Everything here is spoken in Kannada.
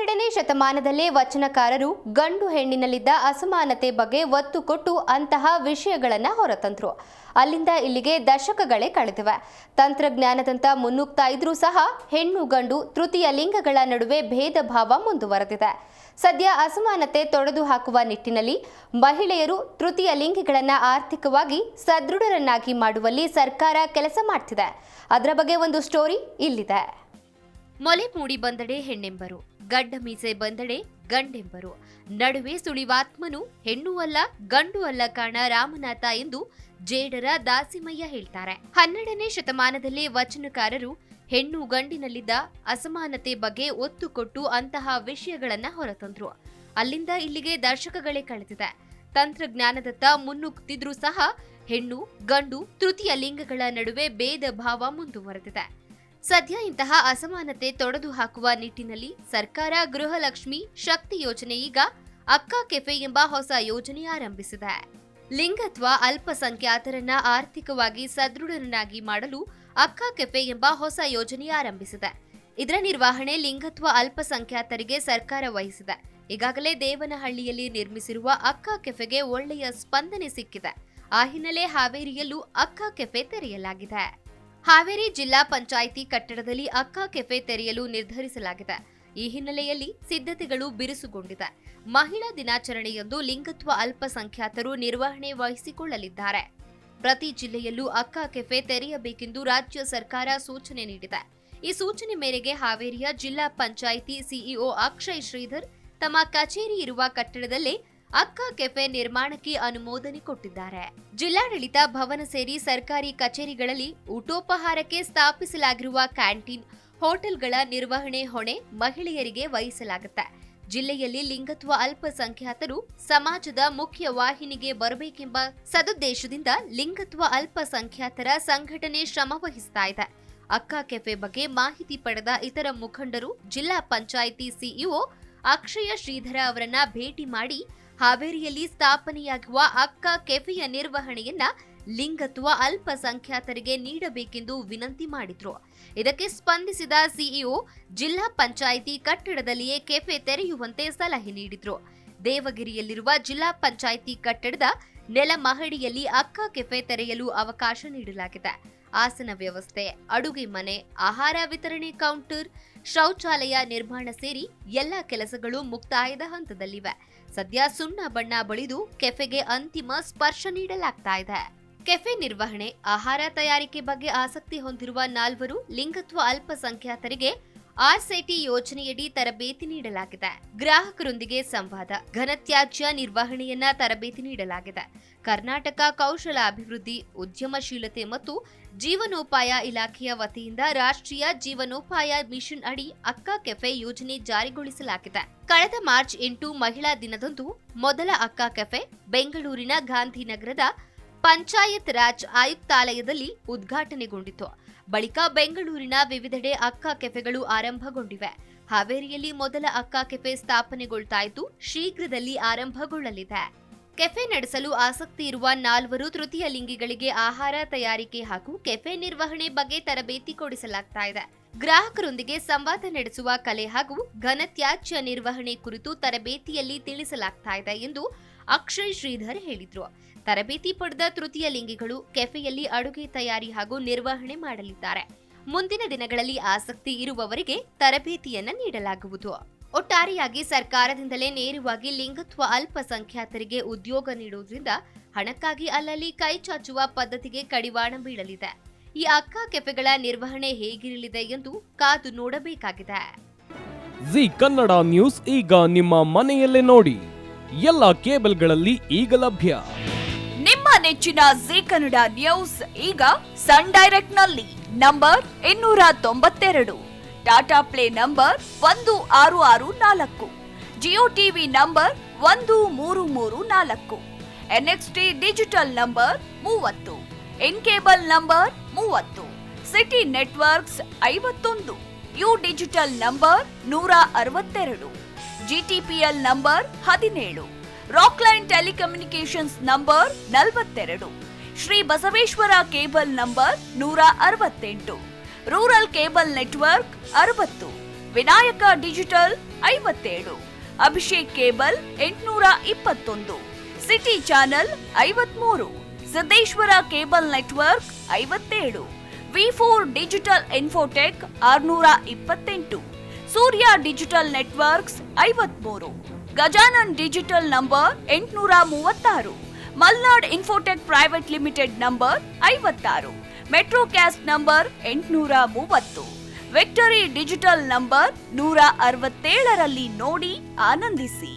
12ನೇ ಶತಮಾನದಲ್ಲೇ ವಚನಕಾರರು ಗಂಡು ಹೆಣ್ಣಿನಲ್ಲಿದ್ದ ಅಸಮಾನತೆ ಬಗ್ಗೆ ಒತ್ತು ಕೊಟ್ಟು ಅಂತಹ ವಿಷಯಗಳನ್ನು ಹೊರತಂದ್ರು. ಅಲ್ಲಿಂದ ಇಲ್ಲಿಗೆ ದಶಕಗಳೇ ಕಳೆದಿವೆ. ತಂತ್ರಜ್ಞಾನದಂತ ಮುನ್ನುಗ್ತಾ ಇದ್ರೂ ಸಹ ಹೆಣ್ಣು ಗಂಡು ತೃತೀಯ ಲಿಂಗಗಳ ನಡುವೆ ಭೇದ ಭಾವ ಮುಂದುವರೆದಿದೆ. ಸದ್ಯ ಅಸಮಾನತೆ ತೊಡೆದು ಹಾಕುವ ನಿಟ್ಟಿನಲ್ಲಿ ಮಹಿಳೆಯರು ತೃತೀಯ ಲಿಂಗಿಗಳನ್ನು ಆರ್ಥಿಕವಾಗಿ ಸದೃಢರನ್ನಾಗಿ ಮಾಡುವಲ್ಲಿ ಸರ್ಕಾರ ಕೆಲಸ ಮಾಡ್ತಿದೆ. ಅದರ ಬಗ್ಗೆ ಒಂದು ಸ್ಟೋರಿ ಇಲ್ಲಿದೆ. ಮೊಲೆ ಮೂಡಿ ಬಂದಡೆ ಹೆಣ್ಣೆಂಬರು, ಗಡ್ಡ ಮೀಸೆ ಬಂದಡೆ ಗಂಡೆಂಬರು, ನಡುವೆ ಸುಳಿವಾತ್ಮನು ಹೆಣ್ಣು ಅಲ್ಲ ಗಂಡು ಅಲ್ಲ ಕಾಣ ರಾಮನಾಥ ಎಂದು ಜೇಡರ ದಾಸಿಮಯ್ಯ ಹೇಳ್ತಾರೆ. 12ನೇ ಶತಮಾನದಲ್ಲಿ ವಚನಕಾರರು ಹೆಣ್ಣು ಗಂಡಿನಲ್ಲಿದ್ದ ಅಸಮಾನತೆ ಬಗ್ಗೆ ಒತ್ತು ಕೊಟ್ಟು ಅಂತಹ ವಿಷಯಗಳನ್ನ ಹೊರತಂದ್ರು. ಅಲ್ಲಿಂದ ಇಲ್ಲಿಗೆ ದಶಕಗಳೇ ಕಳೆದಿದೆ. ತಂತ್ರಜ್ಞಾನದತ್ತ ಮುನ್ನುಗ್ತಿದ್ರೂ ಸಹ ಹೆಣ್ಣು ಗಂಡು ತೃತೀಯ ಲಿಂಗಗಳ ನಡುವೆ ಭೇದ ಭಾವ ಮುಂದುವರೆದಿದೆ. ಸದ್ಯ ಇಂತಹ ಅಸಮಾನತೆ ತೊಡೆದು ಹಾಕುವ ನಿಟ್ಟಿನಲ್ಲಿ ಸರ್ಕಾರ ಗೃಹಲಕ್ಷ್ಮಿ ಶಕ್ತಿ ಯೋಜನೆ ಈಗ ಅಕ್ಕ ಕೆಫೆ ಎಂಬ ಹೊಸ ಯೋಜನೆ ಆರಂಭಿಸಿದೆ. ಲಿಂಗತ್ವ ಅಲ್ಪಸಂಖ್ಯಾತರನ್ನ ಆರ್ಥಿಕವಾಗಿ ಸದೃಢರನ್ನಾಗಿ ಮಾಡಲು ಅಕ್ಕ ಕೆಫೆ ಎಂಬ ಹೊಸ ಯೋಜನೆ ಆರಂಭಿಸಿದೆ. ಇದರ ನಿರ್ವಹಣೆ ಲಿಂಗತ್ವ ಅಲ್ಪಸಂಖ್ಯಾತರಿಗೆ ಸರ್ಕಾರ ವಹಿಸಿದೆ. ಈಗಾಗಲೇ ದೇವನಹಳ್ಳಿಯಲ್ಲಿ ನಿರ್ಮಿಸಿರುವ ಅಕ್ಕ ಕೆಫೆಗೆ ಒಳ್ಳೆಯ ಸ್ಪಂದನೆ ಸಿಕ್ಕಿದೆ. ಆ ಹಿನ್ನೆಲೆ ಹಾವೇರಿಯಲ್ಲೂ ಅಕ್ಕ ಕೆಫೆ ತೆರೆಯಲಾಗಿದೆ. ಹಾವೇರಿ ಜಿಲ್ಲಾ ಪಂಚಾಯಿತಿ ಕಟ್ಟಡದಲ್ಲಿ ಅಕ್ಕ ಕೆಫೆ ತೆರೆಯಲು ನಿರ್ಧರಿಸಲಾಗಿದೆ. ಈ ಹಿನ್ನೆಲೆಯಲ್ಲಿ ಸಿದ್ಧತೆಗಳು ಬಿರುಸುಗೊಂಡಿದೆ. ಮಹಿಳಾ ದಿನಾಚರಣೆಯಂದು ಲಿಂಗತ್ವ ಅಲ್ಪಸಂಖ್ಯಾತರು ನಿರ್ವಹಣೆ ವಹಿಸಿಕೊಳ್ಳಲಿದ್ದಾರೆ. ಪ್ರತಿ ಜಿಲ್ಲೆಯಲ್ಲೂ ಅಕ್ಕ ಕೆಫೆ ತೆರೆಯಬೇಕೆಂದು ರಾಜ್ಯ ಸರ್ಕಾರ ಸೂಚನೆ ನೀಡಿದೆ. ಈ ಸೂಚನೆ ಮೇರೆಗೆ ಹಾವೇರಿಯ ಜಿಲ್ಲಾ ಪಂಚಾಯಿತಿ ಸಿಇಒ ಅಕ್ಷಯ್ ಶ್ರೀಧರ್ ತಮ್ಮ ಕಚೇರಿ ಇರುವ ಕಟ್ಟಡದಲ್ಲೇ ಅಕ್ಕ ಕೆಫೆ ನಿರ್ಮಾಣಕ್ಕೆ ಅನುಮೋದನೆ ಕೊಟ್ಟಿದ್ದಾರೆ. ಜಿಲ್ಲಾಡಳಿತ ಭವನ ಸೇರಿ ಸರ್ಕಾರಿ ಕಚೇರಿಗಳಲ್ಲಿ ಊಟೋಪಹಾರಕ್ಕೆ ಸ್ಥಾಪಿಸಲಾಗಿರುವ ಕ್ಯಾಂಟೀನ್, ಹೋಟೆಲ್ಗಳ ನಿರ್ವಹಣೆ ಹೊಣೆ ಮಹಿಳೆಯರಿಗೆ ವಹಿಸಲಾಗುತ್ತೆ. ಜಿಲ್ಲೆಯಲ್ಲಿ ಲಿಂಗತ್ವ ಅಲ್ಪಸಂಖ್ಯಾತರು ಸಮಾಜದ ಮುಖ್ಯ ವಾಹಿನಿಗೆ ಬರಬೇಕೆಂಬ ಸದುದ್ದೇಶದಿಂದ ಲಿಂಗತ್ವ ಅಲ್ಪಸಂಖ್ಯಾತರ ಸಂಘಟನೆ ಶ್ರಮ ವಹಿಸ್ತಾ ಇದೆ. ಅಕ್ಕ ಕೆಫೆ ಬಗ್ಗೆ ಮಾಹಿತಿ ಪಡೆದ ಇತರ ಮುಖಂಡರು ಜಿಲ್ಲಾ ಪಂಚಾಯಿತಿ ಸಿಇಒ ಅಕ್ಷಯ ಶ್ರೀಧರ ಅವರನ್ನ ಭೇಟಿ ಮಾಡಿ ಹಾವೇರಿಯಲ್ಲಿ ಸ್ಥಾಪನೆಯಾಗುವ ಅಕ್ಕ ಕೆಫೆಯ ನಿರ್ವಹಣೆಯನ್ನ ಲಿಂಗತ್ವ ಅಲ್ಪಸಂಖ್ಯಾತರಿಗೆ ನೀಡಬೇಕೆಂದು ವಿನಂತಿ ಮಾಡಿದ್ರು. ಇದಕ್ಕೆ ಸ್ಪಂದಿಸಿದ ಸಿಇಒ ಜಿಲ್ಲಾ ಪಂಚಾಯಿತಿ ಕಟ್ಟಡದಲ್ಲಿಯೇ ಕೆಫೆ ತೆರೆಯುವಂತೆ ಸಲಹೆ ನೀಡಿದ್ರು. ದೇವಗಿರಿಯಲ್ಲಿರುವ ಜಿಲ್ಲಾ ಪಂಚಾಯಿತಿ ಕಟ್ಟಡದ ನೆಲಮಹಡಿಯಲ್ಲಿ ಅಕ್ಕ ಕೆಫೆ ತೆರೆಯಲು ಅವಕಾಶ ನೀಡಲಾಗಿದೆ. ಆಸನ ವ್ಯವಸ್ಥೆ, ಅಡುಗೆ ಮನೆ, ಆಹಾರ ವಿತರಣೆ ಕೌಂಟರ್, ಶೌಚಾಲಯ ನಿರ್ಮಾಣ ಸೇರಿ ಎಲ್ಲ ಕೆಲಸಗಳು ಮುಕ್ತಾಯದ ಹಂತದಲ್ಲಿವೆ. ಸದ್ಯ ಸುಣ್ಣ ಬಣ್ಣ ಬಳಿದು ಕೆಫೆಗೆ ಅಂತಿಮ ಸ್ಪರ್ಶ ನೀಡಲಾಗ್ತಾ ಇದೆ. ಕೆಫೆ ನಿರ್ವಹಣೆ, ಆಹಾರ ತಯಾರಿಕೆ ಬಗ್ಗೆ ಆಸಕ್ತಿ ಹೊಂದಿರುವ 4 ಲಿಂಗತ್ವ ಅಲ್ಪಸಂಖ್ಯಾತರಿಗೆ ಆರ್ಸೆಟಿ ಯೋಜನೆಯಡಿ ತರಬೇತಿ ನೀಡಲಾಗಿದೆ. ಗ್ರಾಹಕರೊಂದಿಗೆ ಸಂವಾದ, ಘನತ್ಯಾಜ್ಯ ನಿರ್ವಹಣೆಯನ್ನ ತರಬೇತಿ ನೀಡಲಾಗಿದೆ. ಕರ್ನಾಟಕ ಕೌಶಲ ಅಭಿವೃದ್ಧಿ, ಉದ್ಯಮಶೀಲತೆ ಮತ್ತು ಜೀವನೋಪಾಯ ಇಲಾಖೆಯ ವತಿಯಿಂದ ರಾಷ್ಟ್ರೀಯ ಜೀವನೋಪಾಯ ಮಿಷನ್ ಅಡಿ ಅಕ್ಕ ಕೆಫೆ ಯೋಜನೆ ಜಾರಿಗೊಳಿಸಲಾಗಿದೆ. ಕಳೆದ ಮಾರ್ಚ್ 8 ಮಹಿಳಾ ದಿನದಂದು ಮೊದಲ ಅಕ್ಕ ಕೆಫೆ ಬೆಂಗಳೂರಿನ ಗಾಂಧಿನಗರದ ಪಂಚಾಯತ್ ರಾಜ್ ಆಯುಕ್ತಾಲಯದಲ್ಲಿ ಉದ್ಘಾಟನೆಗೊಂಡಿತು. ಬಳಿಕ ಬೆಂಗಳೂರಿನ ವಿವಿಧೆಡೆ ಅಕ್ಕ ಕೆಫೆಗಳು ಆರಂಭಗೊಂಡಿವೆ. ಹಾವೇರಿಯಲ್ಲಿ ಮೊದಲ ಅಕ್ಕ ಕೆಫೆ ಸ್ಥಾಪನೆಗೊಳ್ತಾ ಇದ್ದು ಶೀಘ್ರದಲ್ಲಿ ಆರಂಭಗೊಳ್ಳಲಿದೆ. ಕೆಫೆ ನಡೆಸಲು ಆಸಕ್ತಿ ಇರುವ 4 ತೃತೀಯ ಲಿಂಗಿಗಳಿಗೆ ಆಹಾರ ತಯಾರಿಕೆ ಹಾಗೂ ಕೆಫೆ ನಿರ್ವಹಣೆ ಬಗ್ಗೆ ತರಬೇತಿ ಕೊಡಿಸಲಾಗ್ತಾ ಇದೆ. ಗ್ರಾಹಕರೊಂದಿಗೆ ಸಂವಾದ ನಡೆಸುವ ಕಲೆ ಹಾಗೂ ಘನತ್ಯಾಜ್ಯ ನಿರ್ವಹಣೆ ಕುರಿತು ತರಬೇತಿಯಲ್ಲಿ ತಿಳಿಸಲಾಗ್ತಾ ಇದೆ ಎಂದು ಅಕ್ಷಯ್ ಶ್ರೀಧರ್ ಹೇಳಿದ್ರು. ತರಬೇತಿ ಪಡೆದ ತೃತೀಯ ಲಿಂಗಿಗಳು ಕೆಫೆಯಲ್ಲಿ ಅಡುಗೆ ತಯಾರಿ ಹಾಗೂ ನಿರ್ವಹಣೆ ಮಾಡಲಿದ್ದಾರೆ. ಮುಂದಿನ ದಿನಗಳಲ್ಲಿ ಆಸಕ್ತಿ ಇರುವವರಿಗೆ ತರಬೇತಿಯನ್ನ ನೀಡಲಾಗುವುದು. ಒಟ್ಟಾರೆಯಾಗಿ ಸರ್ಕಾರದಿಂದಲೇ ನೇರವಾಗಿ ಲಿಂಗತ್ವ ಅಲ್ಪಸಂಖ್ಯಾತರಿಗೆ ಉದ್ಯೋಗ ನೀಡುವುದರಿಂದ ಹಣಕ್ಕಾಗಿ ಅಲ್ಲಲ್ಲಿ ಕೈ ಚಾಚುವ ಪದ್ಧತಿಗೆ ಕಡಿವಾಣ ಬೀಳಲಿದೆ. ಈ ಅಕ್ಕ ಕೆಫೆಗಳ ನಿರ್ವಹಣೆ ಹೇಗಿರಲಿದೆ ಎಂದು ಕಾದು ನೋಡಬೇಕಾಗಿದೆ. ಜಿ ಕನ್ನಡ ನ್ಯೂಸ್ ಈಗ ನಿಮ್ಮ ಮನೆಯಲ್ಲೇ ನೋಡಿ. ಎಲ್ಲ ಕೇಬಲ್ಗಳಲ್ಲಿ ಈಗ ಲಭ್ಯ. ನಿಮ್ಮ ನೆಚ್ಚಿನ ಜಿ ಕನ್ನಡ ನ್ಯೂಸ್ ಈಗ ಸನ್ ಡೈರೆಕ್ಟ್ ನಲ್ಲಿ number 292, Tata play number 1664, Jio TV number 1334, NXT digital number 30, in cable number 30, city networks 51, U digital number 162, GTPL number 17, Rockline telecommunications number 42, Shri Basaveshwara cable number 168, rural cable network 60, Vinayaka digital 57, Abhishek cable 821, city channel 53, Siddeshwara cable network 57, V4 digital Infotech 628, Surya digital networks 53, Gajanan digital number 836, Malnad infotech private limited number 56, Metrocast number 830, victory digital number 167ರಲ್ಲಿ ನೋಡಿ ಆನಂದಿಸಿ.